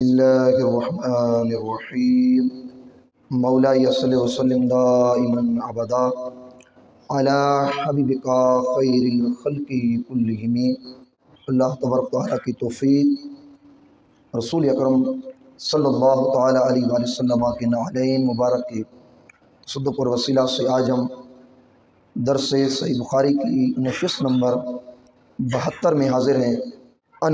اللہ الرحمن الرحیم مولاي صلی وسلم دائما ابدا علی حبیبک خیر الخلق کلہم۔ اللہ تبارک و تعالیٰ کی توفیق رسول اکرم صلی اللہ تعالیٰ علیہ وآلہ وسلم کے نعلین مبارک کے صدق اور وسیلہ سے آج ہم درس صحیح بخاری کی نشست نمبر 72 میں حاضر ہیں۔ عن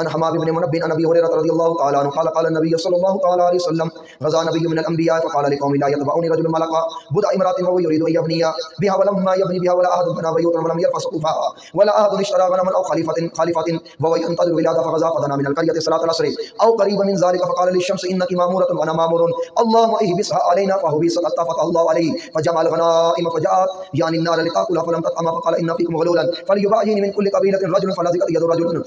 حماد بن منبه عن ابي هريره رضي الله تعالى عنه قال قال النبي صلى الله تعالى عليه وسلم غزا نبي من الانبياء فقال لقوم لا يتبعني رجل ملك بدع امراه وهو يريد ان يبني بها ولما يبني بها ولا احد بنى بيوتا ولم يرفع سقفها ولا احد اشترى غنما او خليفه وهو ينتظر ولاده فغزا فدنا من القريه صلاه العصر او قريبا من ذلك فقال للشمس انك ماموره وانا مامور اللهم اهبسها علينا فهبست فتح الله عليه فجمع الغنائم فجاءت يعني النار لتاكل فلم تطعم فقال ان فيكم غلولا فليبايعني من كل قبيله رجل فلزقت يد رجل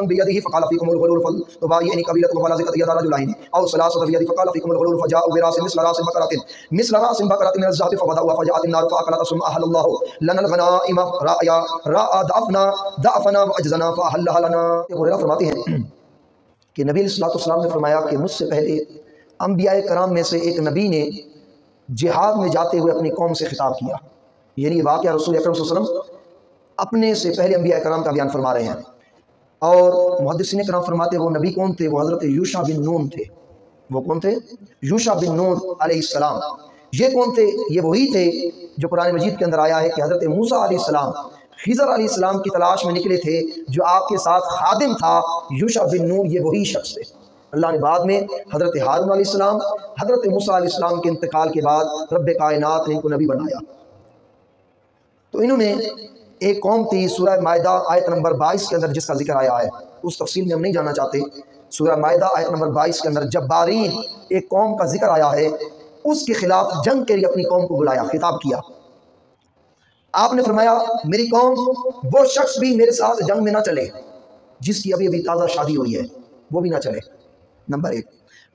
بيده فقال فيكم الغلول فلتبايعني قبيلة فلزقت يد رجلين او ثلاثه بيده فقال فيكم الغلول فجاءوا براس مثل راس بقره من الزهد فبدأوا فجاءت النار فاكلت ثم احل الله لنا الغنائم راى ضعفنا واجزنا فاحلها لنا۔ ابو ہریرہ فرماتے ہیں کہ نبی علیہ السلام نے فرمایا کہ مجھ سے پہلے انبیاء کرام میں سے ایک نبی نے جہاد میں جاتے ہوئے اپنی قوم سے خطاب کیا، یعنی واقعہ رسول اکرم صلی اللہ علیہ وسلم اپنے سے پہلے انبیاء کرام کا بیان فرما رہے ہیں۔ اور محدثین کرام فرماتے وہ نبی کون تھے؟ وہ حضرت یوشع بن نون تھے۔ وہ کون تھے؟ یوشع بن نون علیہ السلام۔ یہ کون تھے؟ یہ وہی تھے جو قرآن مجید کے اندر آیا ہے کہ حضرت موسیٰ علیہ السلام خضر علیہ السلام کی تلاش میں نکلے تھے، جو آپ کے ساتھ خادم تھا یوشع بن نون، یہ وہی شخص تھے۔ اللہ نے بعد میں حضرت ہارون علیہ السلام، حضرت موسیٰ علیہ السلام کے انتقال کے بعد رب کائنات نے ان کو نبی بنایا۔ تو انہوں نے ایک قوم تھی، سورہ مائدہ آیت نمبر 22 کے اندر جس کا ذکر آیا ہے، اس تفصیل میں ہم نہیں جانا چاہتے۔ سورہ مائدہ آیت نمبر 22 کے اندر جبارین ایک قوم کا ذکر آیا ہے، اس کے خلاف جنگ کے لیے اپنی قوم کو بلایا، خطاب کیا۔ آپ نے فرمایا میری قوم وہ شخص بھی میرے ساتھ جنگ میں نہ چلے جس کی ابھی تازہ شادی ہوئی ہے، وہ بھی نہ چلے، نمبر 1۔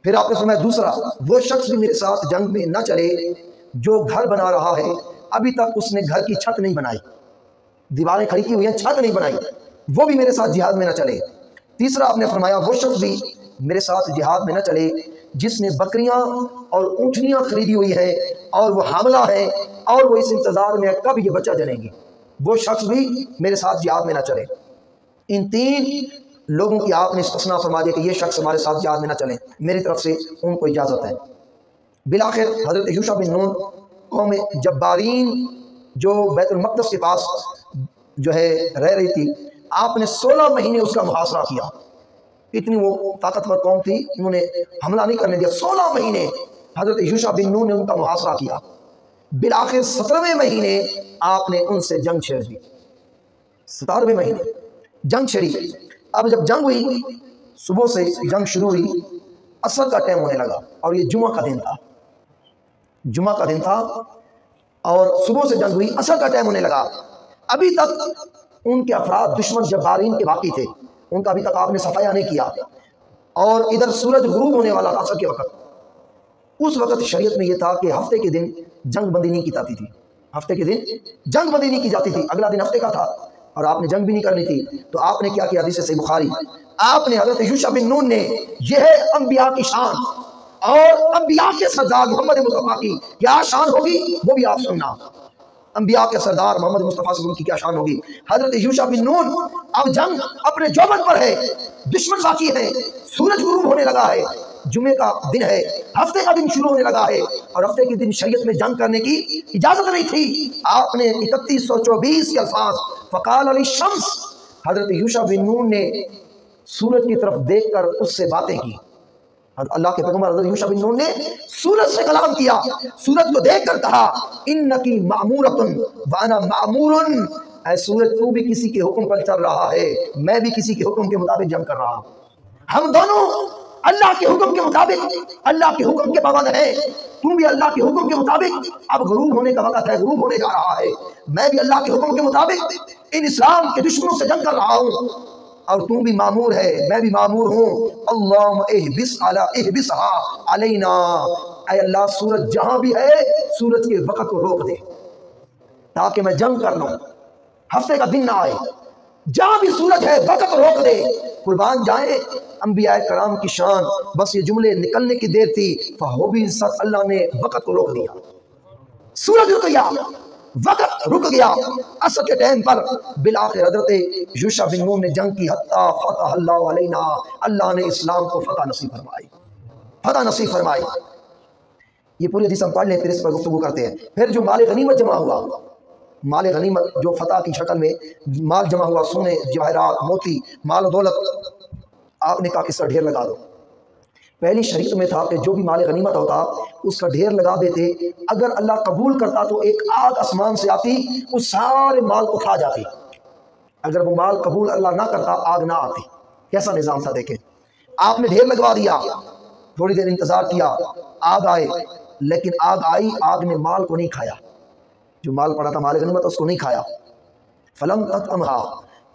پھر آپ نے فرمایا دوسرا، وہ شخص بھی میرے ساتھ جنگ میں نہ چلے جو گھر بنا رہا ہے، ابھی تک اس نے گھر کی چھت نہیں بنائی، دیواریں کھڑی کی ہوئی ہیں، چھت نہیں بنائی، وہ بھی میرے ساتھ جہاد میں نہ چلے۔ تیسرا آپ نے فرمایا وہ شخص بھی میرے ساتھ جہاد میں نہ چلے جس نے بکریاں اور اونٹنیاں خریدی ہوئی ہیں اور وہ حاملہ ہے اور وہ اس انتظار میں کب یہ بچہ جنیں گی، وہ شخص بھی میرے ساتھ جہاد میں نہ چلے۔ ان 3 لوگوں کی آپ نے استثناء فرما دیا کہ یہ شخص ہمارے ساتھ جہاد میں نہ چلیں، میری طرف سے ان کو اجازت ہے۔ بالآخر حضرت یوشع بن نون قوم جبارین جو بیت المقدس کے پاس جو ہے رہ رہی تھی، آپ نے 16 مہینے اس کا محاصرہ کیا۔ اتنی وہ طاقتور قوم تھی، انہوں نے حملہ نہیں کرنے دیا، 16 مہینے حضرت یوشع بن نون نے ان کا محاصرہ کیا۔ بالآخر 17ویں مہینے آپ نے ان سے جنگ چھیڑ دی، 17ویں مہینے جنگ چھڑی۔ اب جب جنگ ہوئی، صبح سے جنگ شروع ہوئی، عصر کا ٹائم ہونے لگا اور یہ جمعہ کا دن تھا، جمعہ کا دن تھا اور صبح سے جنگ ہوئی، عصر کا ٹائم ہونے لگا۔ ابھی تک ان کے افراد دشمن جبارین کے باقی تھے، ان کا ابھی تک آپ نے صفایا نہیں کیا، اور ادھر سورج غروب ہونے والا تھا عصر کے وقت۔ اس وقت شریعت میں یہ تھا کہ ہفتے کے دن جنگ بندی نہیں کی جاتی تھی، ہفتے کے دن جنگ بندی نہیں کی جاتی تھی، اگلا دن ہفتے کا تھا اور آپ نے جنگ بھی نہیں کرنی تھی۔ تو آپ نے کیا کیا؟ حدیث صحیح بخاری، آپ نے حضرت یوشع بن نون نے، یہ ہے انبیاء کی شان اور انبیاء کے سردار محمد مصطفیٰ کی کیا شان ہوگی وہ بھی آپ سننا۔ انبیاء کے سردار محمد مصطفیٰ صلی اللہ علیہ وسلم کی کیا شان ہوگی۔ حضرت یوشع بن نون اب جنگ اپنے جوبن پر ہے، دشمن باقی ہے، سورج غروب ہونے لگا ہے، جمعے کا دن ہے، ہفتے کا دن شروع ہونے لگا ہے، اور ہفتے کے دن شریعت میں جنگ کرنے کی اجازت نہیں تھی۔ آپ نے 3124 کے الفاظ فقال علی الشمس، حضرت یوشع بن نون نے سورج کی طرف دیکھ کر اس سے باتیں کی۔ اللہ کے پیغمبر حضرت یوشع بن نون نے سورج سے کلام کیا، سورج کو دیکھ کر کہا انکی معمورۃ وانا معمور، اے سورج تو بھی کسی کے حکم پر چل رہا ہے، میں بھی کسی کے حکم کے مطابق جنگ کر رہا ہوں، ہم دونوں اللہ کے حکم کے مطابق، اللہ کے حکم کے پابند ہیں، تم بھی اللہ کے حکم کے مطابق، اب غروب ہونے کا وقت ہے، غروب ہونے جا رہا ہے، میں بھی اللہ کے حکم کے مطابق ان اسلام کے دشمنوں سے جنگ کر رہا ہوں، اور تم بھی معمور ہے، میں بھی معمور ہوں۔ اللہم احبسها علینا، اے اللہ سورج جہاں بھی ہے سورج کے وقت کو روک دے تاکہ میں جنگ کر لوں، ہفتے کا دن نہ آئے، جہاں بھی سورج ہے وقت روک دے، قربان جائیں انبیاء کرام کی شان، بس یہ جملے نکلنے کی دیر تھی فہو بھی سچ، اللہ نے وقت کو روک دیا، سورج رک گیا، وقت رک گیا۔ عصر کے ٹائم پر بالآخر حضرت یوشع بن نون نے جنگ کی، حتی فتح اللہ علینا، اللہ نے اسلام کو فتح نصیب فرمائی، فتح نصیب فرمائی۔ یہ پوری حدیث ہم پڑھ لیں پھر اس پر گفتگو کرتے ہیں۔ پھر جو مال غنیمت جمع ہوا، مال غنیمت جو فتح کی شکل میں مال جمع ہوا، سونے جواہرات موتی مال و دولت، آپ نے کہا کہ اس کا ڈھیر لگا دو۔ پہلی شریعت میں تھا کہ جو بھی مال غنیمت ہوتا اس کا ڈھیر لگا دیتے، اگر اللہ قبول کرتا تو ایک آگ آسمان سے آتی اس سارے مال کو کھا جاتی، اگر وہ مال قبول اللہ نہ کرتا آگ نہ آتی۔ کیسا نظام تھا دیکھیں، آپ نے ڈھیر لگوا دیا، تھوڑی دیر انتظار کیا، آگ آئے، لیکن آگ آئی، آگ نے مال کو نہیں کھایا، جو مال پڑا تھا مال غنیمت اس کو نہیں کھایا۔ فلم تطعمھا،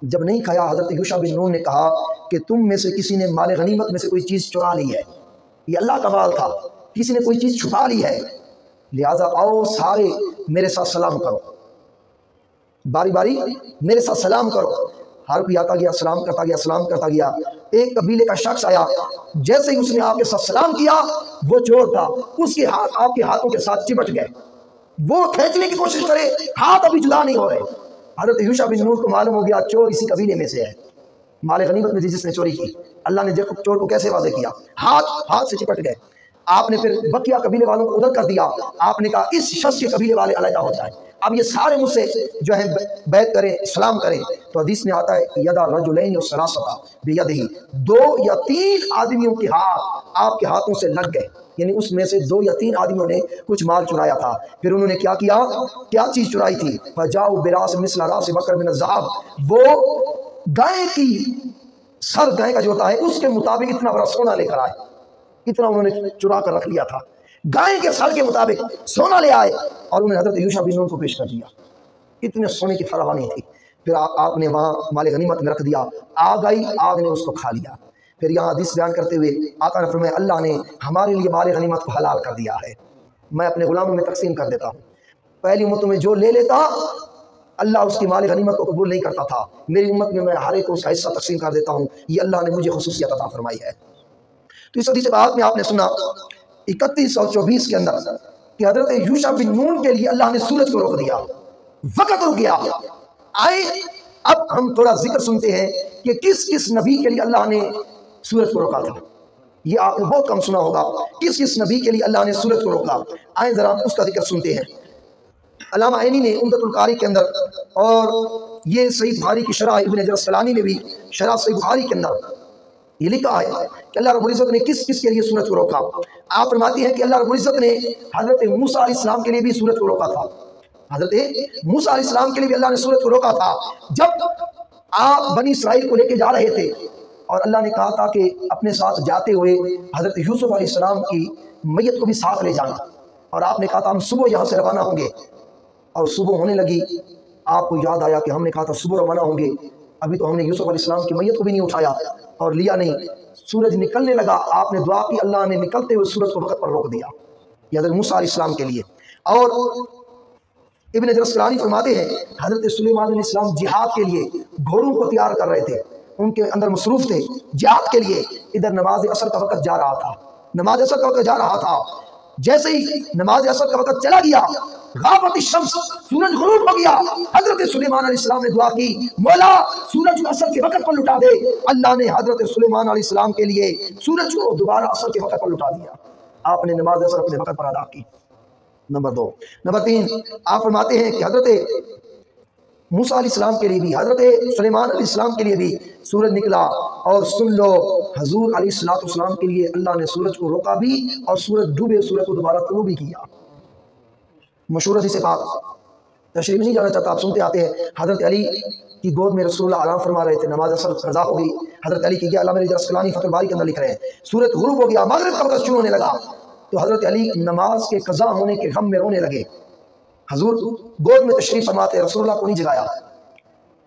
جب نہیں کھایا حضرت یوشع بن نون نے کہا کہ تم میں سے کسی نے مال غنیمت میں سے کوئی چیز چرا لی ہے، یہ اللہ کا مال تھا، کسی نے کوئی چیز چھپا لی ہے، لہٰذا آؤ سارے میرے ساتھ سلام کرو، باری باری میرے ساتھ سلام کرو۔ ہر کوئی آتا گیا، سلام کرتا گیا، سلام کرتا گیا۔ ایک قبیلے کا شخص آیا، جیسے ہی اس نے آپ کے ساتھ سلام کیا، وہ چور تھا، اس کے ہاتھ آپ کے ہاتھوں کے ساتھ چپٹ گئے، وہ کھینچنے کی کوشش کرے، ہاتھ ابھی جدا نہیں ہو رہے۔ حضرت یوشع بن نون کو معلوم ہو گیا چور اسی قبیلے میں سے ہے، مال غنیمت میں جس نے چوری کی۔ اللہ نے چور کو کیسے واضح کیا، ہاتھ سے چپٹ گئے۔ آپ نے پھر بقیہ قبیلے والوں کو ادھر کر دیا، آپ نے کہا اس شخص کے قبیلے والے علیحدہ ہو جائیں، اب یہ سارے مجھ سے جو ہے بیعت کریں، سلام کریں۔ تو حدیث میں آتا ہے یدا رجلین وثلاثۃ بیدہ، 2 یا 3 آدمیوں کے ہاتھ آپ کے ہاتھوں سے لگ گئے، یعنی اس میں سے 2 یا 3 آدمیوں نے کچھ مال چرایا تھا۔ پھر انہوں نے کیا کیا، کیا چیز چرائی تھی، فجاؤ براس مثل راس بکر من الذهب، وہ گائے کی سر گائے کا جو ہوتا ہے اس کے مطابق اتنا بڑا سونا لے کر آئے، اتنا انہوں نے چرا کر رکھ لیا تھا، گائے کے سر کے مطابق سونا لے آئے اور انہیں حضرت یوشع بن نون کو پیش کر دیا، اتنے سونے کی فراوانی تھی۔ پھر آپ نے وہاں مال غنیمت میں رکھ دیا، آگ آئی، آگ نے اس کو کھا لیا۔ پھر یہاں حدیث بیان کرتے ہوئے آقا نے فرمایا اللہ نے ہمارے لیے مال غنیمت کو حلال کر دیا ہے، میں اپنے غلاموں میں تقسیم کر دیتا ہوں، پہلی امتوں میں جو لے لیتا اللہ اس کی مال غنیمت کو قبول نہیں کرتا تھا، میری امت میں ہر ایک کو اس کا حصہ تقسیم کر دیتا ہوں، یہ اللہ نے مجھے خصوصیت عطا فرمائی ہے۔ تو اس حدیث بات میں آپ نے سنا 3124 کے اندر کہ حضرت یوشع بن نون کے لیے اللہ نے سورج کو روک دیا، وقت رک گیا۔ آئے اب ہم تھوڑا ذکر سنتے ہیں کہ کس کس نبی کے لیے اللہ نے سورج کو روکا تھا، یہ آپ نے بہت کم سنا ہوگا، کس کس نبی کے لیے اللہ نے سورج کو روکا، آئیں ذرا اس کا ذکر سنتے ہیں۔ علامہ عینی نے عمدۃ القاری کے اندر، اور یہ صحیح بخاری کی شرح ابن حجر العسقلانی نے بھی شرح صحیح بخاری کے اندر یہ لکھا ہے کہ اللہ رب العزت نے کس کس کے لیے سورج کو روکا۔ آپ فرماتی ہیں کہ اللہ رب العزت نے حضرت موسیٰ علیہ السلام کے لیے بھی سورج کو روکا تھا، حضرت موسیٰ علیہ السلام کے لیے بھی اللہ نے سورج کو روکا تھا۔ جب آپ بنی اسرائیل کو لے کے جا رہے تھے اور اللہ نے کہا تھا کہ اپنے ساتھ جاتے ہوئے حضرت یوسف علیہ السلام کی میت کو بھی ساتھ لے جانا، اور آپ نے کہا تھا ہم صبح یہاں سے روانہ ہوں گے، اور صبح ہونے لگی، آپ کو یاد آیا کہ ہم نے کہا تھا صبح روانہ ہوں گے، ابھی تو ہم نے یوسف علیہ السلام کی میت کو بھی نہیں اٹھایا اور لیا نہیں۔ سورج نکلنے لگا، آپ نے دعا کی، اللہ نے نکلتے ہوئے سورج کو وقت پر روک دیا، یہ حضرت موسیٰ علیہ السلام کے لیے۔ اور ابن حجر العسقلانی فرماتے ہیں حضرت سلیمان علیہ السلام جہاد کے لیے گھوڑوں کو تیار کر رہے تھے، ان کے اندر مصروف تھے جہاد کے لیے، ادھر نماز عصر کا وقت جا رہا تھا، نماز عصر کا وقت جا رہا تھا، جیسے ہی نماز عصر کا وقت چلا گیا، غابت الشمس، سورج غروب ہو گیا، حضرت سلیمان علیہ السلام نے دعا کی مولا سورج کو عصر کے وقت پر لٹا دے، اللہ نے حضرت سلیمان علیہ السلام کے لیے سورج کو دوبارہ عصر کے وقت پر لٹا دیا، آپ نے نماز عصر اپنے وقت پر ادا کی۔ نمبر 2 نمبر 3 آپ فرماتے ہیں کہ حضرت موسیٰ علیہ السلام کے لیے بھی حضرت سلیمان علیہ السلام کے لیے بھی سورج نکلا، اور سن لو حضور علیہ السلام کے لیے اللہ نے سورج کو روکا بھی اور سورج ڈوبے سورج کو دوبارہ طلوع بھی کیا۔ مشہور حدیث پاک تشریح نہیں جانا چاہتا، آپ سنتے آتے ہیں حضرت علی کی گود میں رسول اللہ آرام فرما رہے تھے، نماز عصر قضا ہو گئی، حضرت علی کی کیا علامہ عسقلانی فتح الباری کے اندر لکھ رہے ہیں سورج غروب ہو گیا، مغرب کا وقت شروع ہونے لگا، تو حضرت علی نماز کے قضا ہونے کے غم میں رونے لگے، حضور گود میں تشریف فرماتے، رسول اللہ کو نہیں جگایا،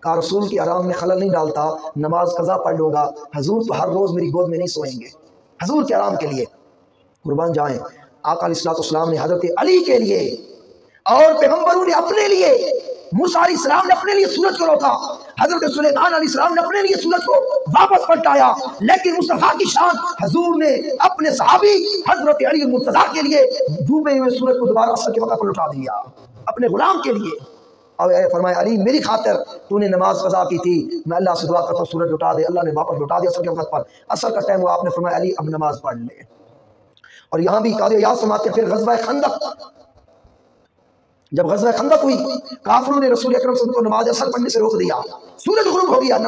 کہا رسول کی آرام میں خلل نہیں ڈالتا، نماز قضا پڑھ لوں گا، حضور تو ہر روز میری گود میں نہیں سوئیں گے، حضور کے آرام کے لیے قربان جائیں۔ آقا علیہ السلام نے حضرت علی کے لیے اور پیغمبروں نے اپنے لیے موسیٰ علیہ السلام نے اپنے لیے سورج کو روکا، حضرت سلیمان علیہ السلام نے اپنے لیے سورج کو واپس پلٹایا، لیکن مصطفیٰ کی شان حضور نے اپنے صحابی حضرت علی المرتضیٰ کے لیے ڈوبے ہوئے سورج کو دوبارہ اثر کے وقت پر لٹا دیا اپنے غلام کے لیے۔ اور فرمایا علی میری خاطر تو نے نماز قضا کی تھی، میں اللہ سے دعا کرتا ہوں سورج لٹا دے، اللہ نے واپس لٹا دیا اثر کے وقت پر۔ اثر کا ٹائم ہوا، آپ نے فرمایا علی اب نماز پڑھ لے۔ اور یہاں بھی قاضی عیاض فرماتے ہیں پھر غزوہ خندق، جب غزوہ خندق ہوئی کافروں نے رسول اکرم صلی اللہ علیہ وسلم کو نماز اثر پڑھنے سے روک دیا، سورج غروب ہو گیا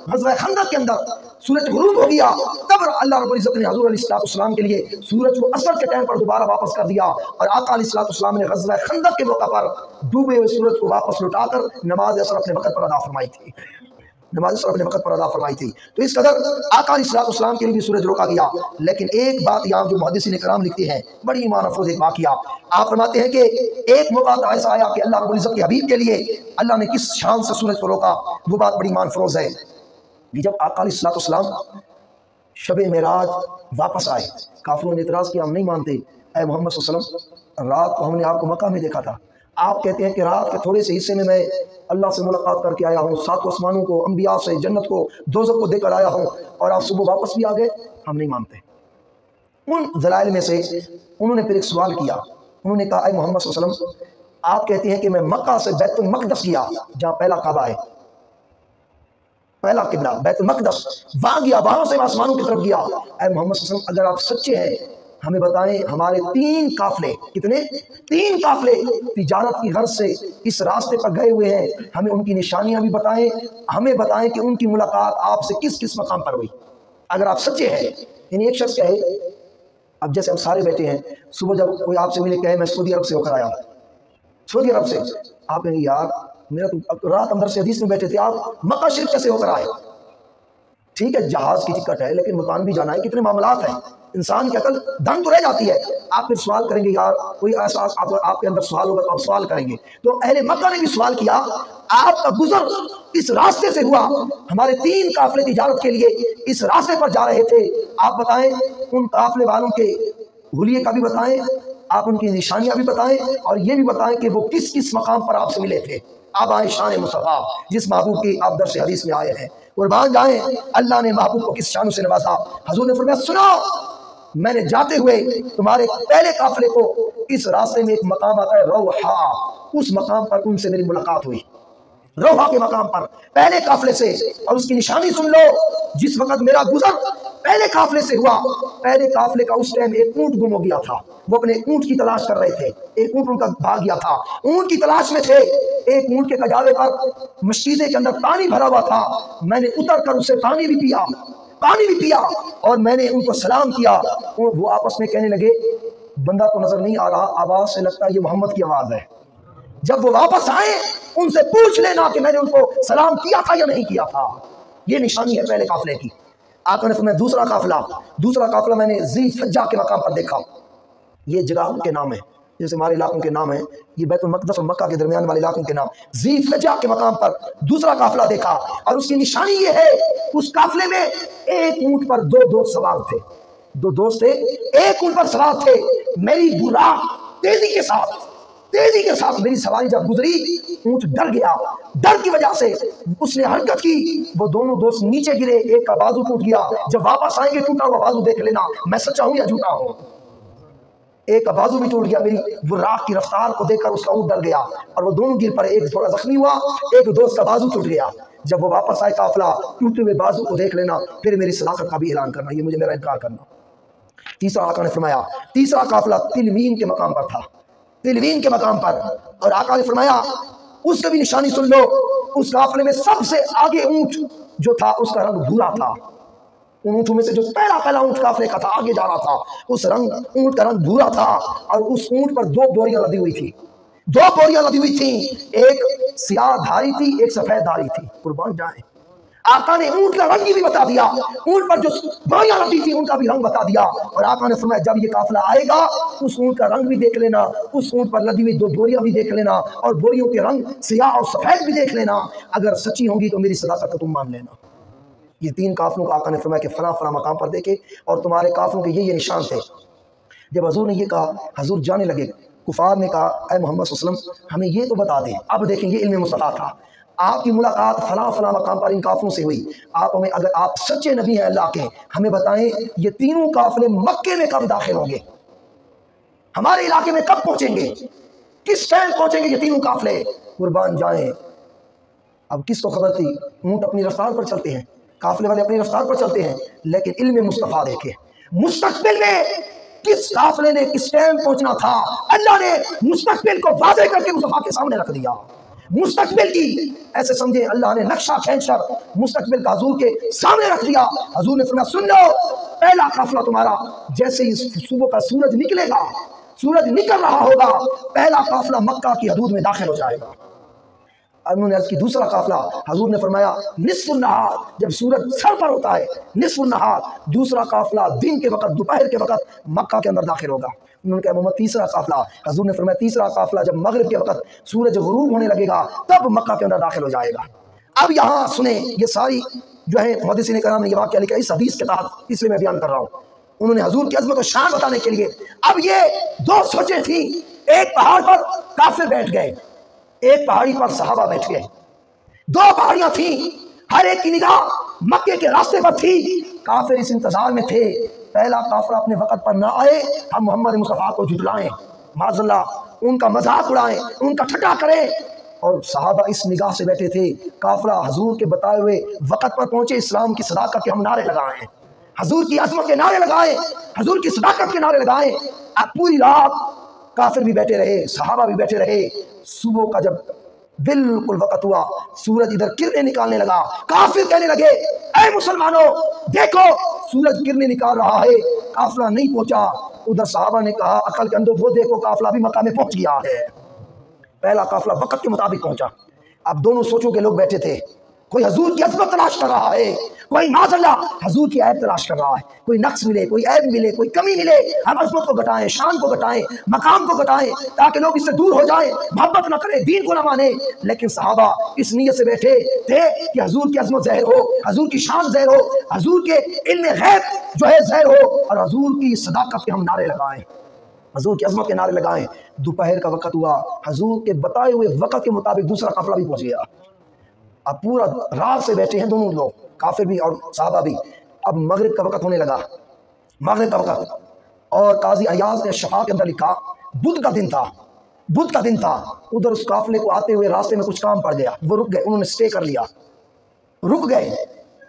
غزوہ خندق کے اندر، سورج غروب ہو گیا، تب اللہ رب العزت نے حضور علیہ السلام کے لیے سورج کو اثر کے ٹائم پر دوبارہ واپس کر دیا، اور آقا علیہ السلام نے غزوہ خندق کے موقع پر ڈوبے ہوئے سورج کو واپس لٹا کر نماز اثر اپنے وقت پر ادا فرمائی تھی، نماز اثر اپنے وقت پر ادا فرمائی تھی۔ تو اس قدر آقا علیہ السلام کے لیے بھی سورج روکا گیا۔ لیکن ایک بات یہاں جو محدثین کرام لکھتے ہیں بڑی ایمان افروز ایک واقعہ، آپ فرماتے ہیں کہ ایک موقع ایسا آیا کہ اللہ رب العزت کے حبیب کے لیے اللہ نے کس شان سے سورج کو روکا، وہ بات بڑی ایمان افروز ہے کہ جب آقا علیہ السلام شب معراج واپس آئے، کافروں نے اعتراض کیا ہم نہیں مانتے، اے محمد صلی اللہ علیہ وسلم رات کو ہم نے آپ کو مکہ میں دیکھا تھا، آپ کہتے ہیں کہ رات کے تھوڑے سے حصے میں اللہ سے ملاقات کر کے آیا ہوں، سات آسمانوں کو، انبیاء سے، جنت کو، دوزخ کو دیکھ کر آیا ہوں، اور آپ صبح واپس بھی آ گئے، ہم نہیں مانتے۔ ان دلائل میں سے انہوں نے پھر ایک سوال کیا، انہوں نے کہا اے محمد صلی اللہ علیہ وسلم آپ کہتے ہیں کہ میں مکہ سے بیت المقدس گیا جہاں پہلا کعبہ ہے، پہلا قبلہ بیت المقدس، وہاں گیا، وہاں سے آسمانوں کی طرف گیا، اے محمد صلی اللہ علیہ وسلم اگر آپ سچے ہیں ہمیں بتائیں ہمارے 3 قافلے، کتنے 3 قافلے تجارت کی غرض سے اس راستے پر گئے ہوئے ہیں، ہمیں ان کی نشانیاں بھی بتائیں، ہمیں بتائیں کہ ان کی ملاقات آپ سے کس کس مقام پر ہوئی اگر آپ سچے ہیں۔ یعنی ایک شخص کہے، اب جیسے ہم سارے بیٹھے ہیں، صبح جب کوئی آپ سے ملے کہے میں سعودی عرب سے ہو کر آیا، سعودی عرب سے، آپ کہیں یار میرا تو رات اندر سے حدیث میں بیٹھے تھے، آپ مکہ شریف کیسے ہو کر آئے؟ ٹھیک ہے جہاز کی ٹکٹ ہے لیکن مکان بھی جانا ہے، کتنے معاملات ہیں، انسان کی عقل دنگ تو رہ جاتی ہے۔ آپ پھر سوال کریں گے یار کوئی ایسا آپ کے اندر سوال ہوگا تو آپ سوال کریں گے، تو اہل مکہ نے بھی سوال کیا آپ کا گزر اس راستے سے ہوا، ہمارے 3 قافلے تجارت کے لیے اس راستے پر جا رہے تھے، آپ بتائیں ان قافلے والوں کے حلیے کا بھی بتائیں، آپ ان کی نشانیاں بھی بتائیں، اور یہ بھی بتائیں کہ وہ کس کس مقام پر آپ سے ملے تھے۔ آپ آئے شان مصطفیٰ جس محبوب کی آپ درس حدیث میں آئے ہیں، قربان جائیں اللہ نے محبوب کو کس شانوں سے نوازا۔ حضور نے فرمایا سنو میں نے جاتے ہوئے تمہارے پہلے قافلے کو اس راستے میں ایک مقام آتا ہے روحا، اس مقام پر ان سے میری ملاقات ہوئی، روحا کے مقام پر پہلے قافلے سے، اور اس کی نشانی سن لو جس وقت میرا گزر پہلے قافلے سے ہوا، پہلے قافلے کا اس ٹائم ایک اونٹ گم ہو گیا تھا، وہ اپنے اونٹ کی تلاش کر رہے تھے، ایک اونٹ ان کا بھاگ گیا تھا، اونٹ کی تلاش میں تھے، ایک اونٹ کے کجاوے پر مشکیزے کے اندر پانی بھرا ہوا تھا، میں نے اتر کر اسے پانی بھی پیا اور میں نے ان کو سلام کیا، وہ آپس میں کہنے لگے بندہ تو نظر نہیں آ رہا، آواز سے لگتا ہے یہ محمد کی آواز ہے۔ جب وہ واپس آئے ان سے پوچھ لینا کہ میں نے ان کو سلام کیا تھا یا نہیں کیا تھا، یہ نشانی ہے پہلے قافلے کی۔ آقا نے فرمایا دوسرا قافلہ میں نے ذی فجا کے مقام پر دیکھا، یہ جگہ ان کے نام ہے جیسے ہمارے علاقوں کے نام ہیں، یہ بیت المقدس اور مکہ کے درمیان والے علاقوں کے نام، ذی فجا کے مقام پر دوسرا قافلہ دیکھا، اور اس کی نشانی یہ ہے اس قافلے میں ایک اونٹ پر 2 دوست سوار تھے، 2 دوست تھے، ایک اونٹ پر سوار تھے، میری براق تیزی کے ساتھ میری سواری جب گزری اونٹ ڈر گیا، ڈر کی وجہ سے اس نے حرکت کی، وہ دونوں دوست نیچے گرے، ایک کا بازو ٹوٹ گیا، جب واپس آئیں گے ٹوٹا ہوا بازو دیکھ لینا میں سچا ہوں یا جھوٹا ہوں، ایک کا بازو بھی ٹوٹ گیا، میری براق کی رفتار کو دیکھ کر اس کا اونٹ ڈر گیا اور وہ دونوں گر پڑے، ایک تھوڑا زخمی ہوا، ایک دوست کا بازو ٹوٹ گیا، جب وہ واپس آئے قافلہ ٹوٹے ہوئے بازو کو دیکھ لینا، پھر میری صداقت کا بھی اعلان کرنا، یہ مجھے میرا انکار کرنا۔ تیسرا آقا نے فرمایا تیسرا قافلہ تلوین کے مقام پر تھا، تلوین کے مقام پر، اور آقا نے فرمایا اس کا بھی نشانی سن لو، اس قافلے میں سب سے آگے اونٹ جو تھا اس کا رنگ بھورا تھا، ان اونٹوں میں سے جو پہلا اونٹ قافلے کا تھا آگے جا رہا تھا، اس اونٹ کا رنگ بھورا تھا، اور اس اونٹ پر 2 بوریاں لدی ہوئی تھی، 2 بوریاں لدی ہوئی تھیں، ایک سیاہ دھاری تھی ایک سفید دھاری تھی، قربان جائیں آقا نے اونٹ کا رنگ بھی بتا دیا، اونٹ پر جو بوریاں لدی تھی ان کا بھی رنگ بتا دیا، اور آقا نے فرمایا جب یہ قافلہ آئے گا اس اونٹ کا رنگ بھی دیکھ لینا، اس اونٹ پر لدی ہوئی 2 بوریاں بھی دیکھ لینا، اور بوریوں کے رنگ سیاہ اور سفید بھی دیکھ لینا، اگر سچی ہوں گی تو میری صداقت کو تم مان لینا۔ یہ 3 قافلوں کا آقا نے فرمایا کہ فلاں فلاں مقام پر دیکھے، اور تمہارے قافلوں کے یہ نشان تھے۔ جب حضور نے یہ کہا حضور جانے لگے، کفار نے کہا اے محمد صلی اللہ علیہ وسلم ہمیں یہ تو بتا دیں. اب دیکھیں یہ علم مصطفیٰ تھا. آپ کی ملاقات فلاں فلاں مقام پر ان قافلوں سے ہوئی. آپ ہمیں اگر آپ سچے نبی ہیں اللہ کے ہمیں بتائیں یہ تینوں قافلے مکے میں کب داخل ہوں گے, ہمارے علاقے میں کب پہنچیں گے, کس ٹائم پہنچیں گے یہ تینوں قافلے. قربان جائیں اب کس کو خبر تھی, اونٹ اپنی رفتار پر چلتے ہیں, قافلے والے اپنی رفتار پر چلتے ہیں, لیکن علم مصطفیٰ دیکھے مستقبل میں کس قافلے نے کس ٹائم پہنچنا تھا اللہ نے مستقبل کو واضح کر کے مصطفیٰ کے سامنے رکھ دیا. مستقبل کی ایسے سمجھے اللہ نے نقشہ کھینچ کر مستقبل کا حضور کے سامنے رکھ دیا. حضور نے فرمایا سن لو پہلا قافلہ تمہارا جیسے ہی صبح کا سورج نکلے گا, سورج نکل رہا ہوگا, پہلا قافلہ مکہ کی حدود میں داخل ہو جائے گا. انہوں نے عرض کی دوسرا قافلہ, حضور نے فرمایا نصف النہار جب سورج سر پر ہوتا ہے نصف النہار, دوسرا قافلہ دن کے وقت دوپہر کے وقت مکہ کے اندر داخل ہوگا. انہوں نے کہا محمد تیسرا قافلہ, حضور نے فرمایا تیسرا قافلہ جب مغرب کے وقت سورج غروب ہونے لگے گا تب مکہ کے اندر داخل ہو جائے گا. اب یہاں سنیں یہ ساری جو ہے محدثین کرام نے یہ واقعہ لکھا اس حدیث کے تحت, اس لیے میں بیان کر رہا ہوں. انہوں نے حضور کی عظمت و شان بتانے کے لیے اب یہ دو سوچیں تھیں, ایک پہاڑ پر کافر بیٹھ گئے, ایک پہاڑی پر صحابہ بیٹھ گئے. دو پہاڑیاں تھیں, ہر ایک کی نگاہ مکے کے راستے پر تھی. کافر اس انتظار میں تھے پہلا قافلہ اپنے وقت پر نہ آئے, ہم محمد مصطفیٰ کو جھٹلائیں, معاذ اللہ ان کا مذاق اڑائیں, ان کا ٹھٹا کریں. اور صحابہ اس نگاہ سے بیٹھے تھے قافلہ حضور کے بتائے ہوئے وقت پر پہنچے, اسلام کی صداقت کے ہم نعرے لگائیں, حضور کی عظمت کے نعرے لگائیں, حضور کی صداقت کے نعرے لگائیں. اب پوری رات کافر بھی بیٹھے رہے, صحابہ بھی بیٹھے رہے. صبح کا جب بالکل وقت ہوا سورج ادھر کرنے نکالنے لگا, کافر کہنے لگے اے مسلمانوں دیکھو سورج کرنے نکال رہا ہے, قافلہ نہیں پہنچا. ادھر صحابہ نے کہا عقل کے اندر وہ دیکھو قافلہ بھی مکہ میں پہنچ گیا ہے. پہلا قافلہ وقت کے مطابق پہنچا. اب دونوں سوچوں کے لوگ بیٹھے تھے, کوئی حضور کی عظمت تلاش کر رہا ہے, کوئی معاذ اللہ حضور کی عیب تلاش کر رہا ہے, کوئی نقص ملے, کوئی عیب ملے, کوئی کمی ملے, ہم عظمت کو گھٹائیں, شان کو گھٹائیں, مقام کو گھٹائیں تاکہ لوگ اس سے دور ہو جائیں, محبت نہ کریں, دین کو نہ مانیں. لیکن صحابہ اس نیت سے بیٹھے تھے کہ حضور کی عظمت ظاہر ہو, حضور کی شان ظاہر ہو, حضور کے علم غیب جو ہے ظاہر ہو, اور حضور کی صداقت کے ہم نعرے لگائیں, حضور کی عظمت کے نعرے لگائیں. دوپہر کا وقت ہوا, حضور کے بتائے ہوئے وقت کے مطابق دوسرا قافلہ بھی پہنچ گیا. اب پورا رات سے بیٹھے ہیں دونوں لوگ, کافر بھی اور صحابہ بھی. اب مغرب کا وقت ہونے لگا, مغرب کا وقت, اور قاضی ایاز نے شفا کے اندر لکھا بدھ کا دن تھا, بدھ کا دن تھا. ادھر اس قافلے کو آتے ہوئے راستے میں کچھ کام پڑ گیا, وہ رک گئے, انہوں نے سٹے کر لیا, رک گئے.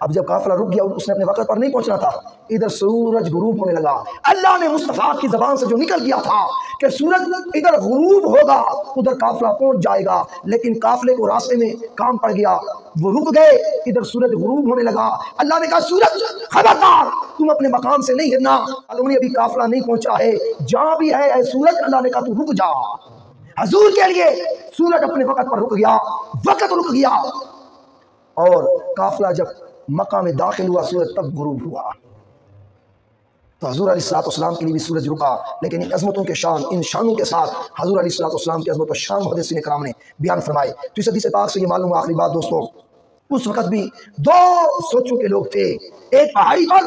اب جب قافلہ رک گیا اس نے اپنے وقت پر نہیں پہنچنا تھا, ادھر سورج غروب ہونے لگا. اللہ نے مصطفیٰ کی زبان سے جو نکل گیا تھا کہ سورج ادھر غروب ہوگا ادھر قافلہ پہنچ جائے گا, لیکن قافلے کو راستے میں کام پڑ گیا, وہ رک گئے, ادھر سورج غروب ہونے لگا. اللہ نے کہا سورج خبردار تم اپنے مقام سے نہیں ہلنا, انہیں ابھی قافلہ نہیں پہنچا ہے, جہاں بھی ہے اے سورج, اللہ نے کہا تو رک جا. حضور کے لیے سورج اپنے وقت پر رک گیا, وقت رک گیا, اور قافلہ جب مکہ میں داخل ہوا سورج تب غروب ہوا. تو حضور علیہ السلام کے لیے بھی سورج رکا, لیکن ان عظمتوں کے شان, ان شانوں کے ساتھ حضور علیہ السلام کی عظمت و شان محدثین کرام نے بیان فرمائے. تو اس حدیث پاک سے یہ معلوم, آخری بات دوستو, اس وقت بھی دو سوچوں کے لوگ تھے. ایک پہاڑی پر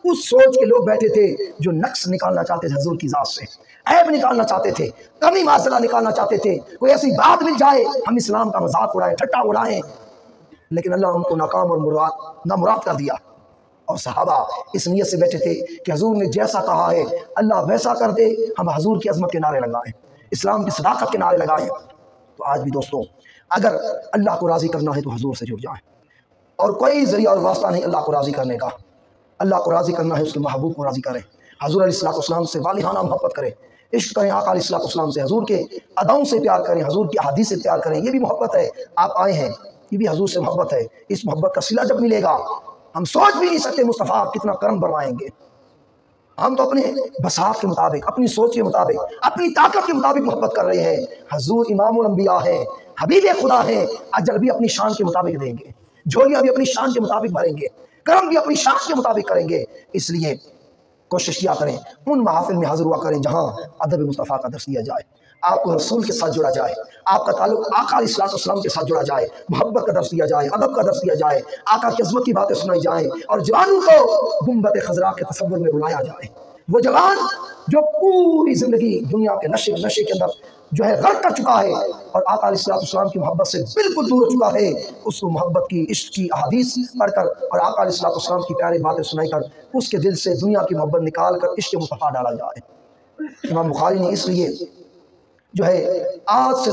اس سوچ کے لوگ بیٹھے تھے جو نقص نکالنا چاہتے تھے حضور کی ذات سے, عیب نکالنا چاہتے تھے, کمی معاشرہ نکالنا چاہتے تھے, کوئی ایسی بات مل جائے ہم اسلام کا مذاق اڑائیں, ٹھٹا اڑائیں, لیکن اللہ ان کو ناکام اور نامراد کر دیا. اور صحابہ اس نیت سے بیٹھے تھے کہ حضور نے جیسا کہا ہے اللہ ویسا کر دے, ہم حضور کی عظمت کے نعرے لگائیں, اسلام کی صداقت کے نعرے لگائیں. تو آج بھی دوستوں اگر اللہ کو راضی کرنا ہے تو حضور سے جڑ جائیں, اور کوئی ذریعہ اور واسطہ نہیں اللہ کو راضی کرنے کا. اللہ کو راضی کرنا ہے اس کے محبوب کو راضی کریں, حضور علیہ السلام سے والہانہ محبت کریں, عشق کریں آقا علیہ السلام سے, حضور کے اداؤں سے پیار کریں, حضور کی احادیث سے پیار کریں. یہ بھی محبت ہے, آپ آئے ہیں یہ بھی حضور سے محبت ہے. اس محبت کا صلہ جب ملے گا ہم سوچ بھی نہیں سکتے مصطفیٰ کتنا کرم بروائیں گے. ہم تو اپنے بساط کے مطابق, اپنی سوچ کے مطابق, اپنی طاقت کے مطابق محبت کر رہے ہیں. حضور امام الانبیاء ہیں, حبیب خدا ہیں, اجر بھی اپنی شان کے مطابق دیں گے, جھولیاں بھی اپنی شان کے مطابق بھریں گے, کرم بھی اپنی شان کے مطابق کریں گے. اس لیے کوشش کیا کریں ان محافل میں حاضر ہوا کریں جہاں ادب مصطفیٰ کا درس دیا جائے, آپ کو رسول کے ساتھ جڑا جائے, آپ کا تعلق آقا علیہ السلام کے ساتھ جڑا جائے, محبت کا درس دیا جائے, ادب کا درس دیا جائے, آقا کی عظمت کی باتیں سنائی جائیں, اور جوانوں کو گنبد خضرا کے تصور میں رلایا جائے. وہ جوان جو پوری زندگی دنیا کے نشے کے اندر جو ہے غرق کر چکا ہے اور آقا علیہ السلام کی محبت سے بالکل دور ہو چکا ہے، اس کو محبت کی، عشق کی احادیث پڑھ کر اور آقا علیہ السلام کی پیاری باتیں سنائی کر اس کے دل سے دنیا کی محبت نکال کر عشق مصطفیٰ ڈالا جائے۔ امام بخاری نے اس لیے جو ہے آدھی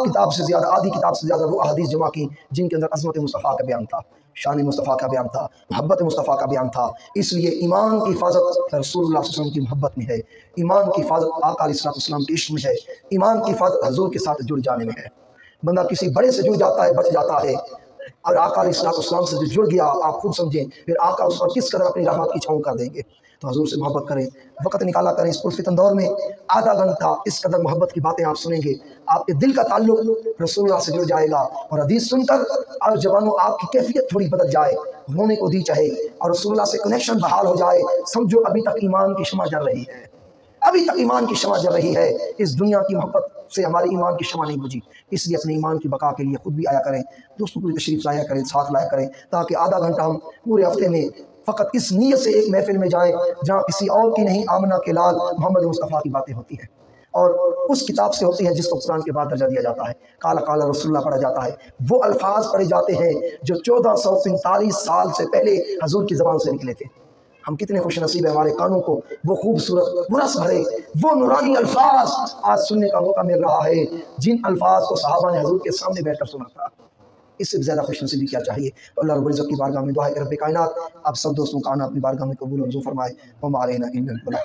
کتاب سے زیادہ وہ احادیث جمع کی جن کے اندر عظمت مصطفیٰ کا بیان تھا، شان مصطفیٰ کا بیان تھا، محبت مصطفیٰ کا بیان تھا۔ اس لیے ایمان کی حفاظت رسول اللہ صلی اللہ علیہ وسلم کی محبت میں ہے، ایمان کی حفاظت آقا علیہ السلام کے عشق میں ہے، ایمان کی حفاظت حضور کے ساتھ جڑ جانے میں ہے۔ بندہ کسی بڑے سے جڑ جاتا ہے، بچ جاتا ہے، اور آقا علیہ السلام سے جو جڑ گیا آپ خود سمجھیں پھر آقا اس پر کس قدر اپنی رحمت کی چھاؤں کر دیں گے۔ تو حضور سے محبت کریں، وقت نکالا کریں، اس پرفتن دور میں آدھا گھنٹہ اس قدر محبت کی باتیں آپ سنیں گے، آپ کے دل کا تعلق رسول اللہ سے جڑ جائے گا، اور حدیث سن کر اور جوانوں آپ کی کیفیت تھوڑی بدل جائے، رونے کو دی چاہے اور رسول اللہ سے کنیکشن بحال ہو جائے، سمجھو ابھی تک ایمان کی شمع جل رہی ہے، ابھی تک ایمان کی شمع جل رہی ہے، اس دنیا کی محبت سے ہماری ایمان کی شمع نہیں بجھی۔ اس لیے اپنے ایمان کی بقا کے لیے خود بھی آیا کریں، دوستوں کو بھی تشریف لایا کریں، ساتھ لایا کریں، تاکہ آدھا گھنٹہ ہم پورے ہفتے میں فقط اس نیت سے ایک محفل میں جائیں جہاں کسی اور کی نہیں، آمنہ کے لال محمد مصطفیٰ کی باتیں ہوتی ہیں، اور اس کتاب سے ہوتی ہیں جس کو قرآن کے بعد درجہ دیا جاتا ہے، قال قال رسول اللہ پڑھا جاتا ہے، وہ الفاظ پڑھے جاتے ہیں جو 1445 سال سے پہلے حضور کی زبان سے نکلے تھے۔ ہم کتنے خوش نصیب ہیں، ہمارے کانوں کو وہ خوبصورت مرس بھرے وہ نورانی الفاظ آج سننے کا موقع مل رہا ہے جن الفاظ کو صحابہ نے حضور کے سامنے بیٹھ کر سنا تھا۔ اس سے زیادہ خوش نصیبی کیا چاہیے؟ اللہ رب العزت کی بارگاہ میں دعا ہے کہ رب کائنات آپ سب دوستوں کا آنا اپنی بارگاہ میں قبول و منظور فرمائے۔ وما علینا الا البلاغ۔